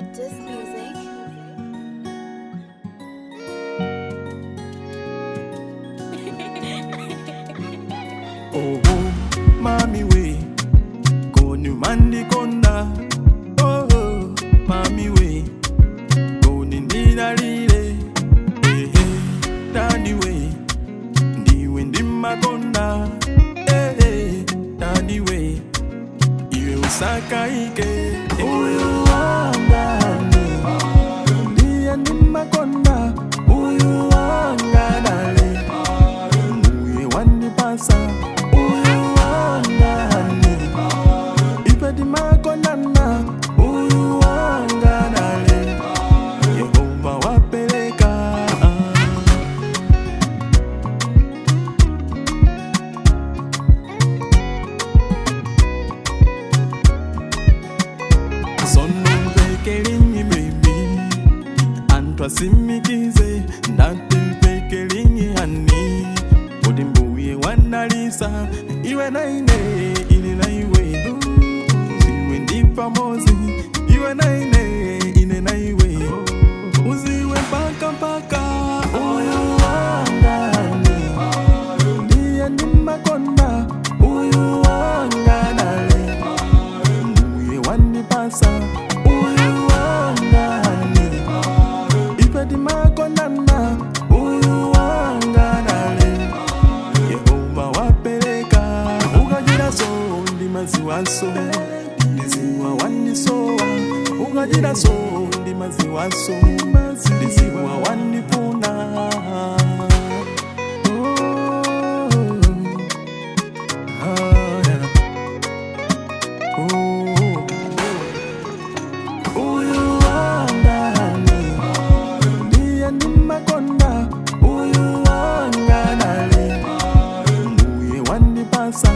Practice music. Oh, mami we, konu mandi konda. Oh, mami we, koni nina lile. Daddy we, ndiwe ndima konda. Daddy we, iwe usaka ike. Uyu wangani, ndiye ndima konda. Uyu wanganale, uye wanipasa. Twasimikize ndatipekelingi hani odimbuye wanalisa iwe naine ili na iwe ziwe ndipamozi iwe naine ine na iwe uziwe mpaka uyu wangani ndiye ndimakonda uyu wanganale uye wanipasa makonana uyu wanganale Yehova wapeleka ukajira so ndi maziwaso ndiziwa wanisowa ukajira so ndi maziwaso ndiziwa wanipuna makonda uyu wanganale uye wanipasa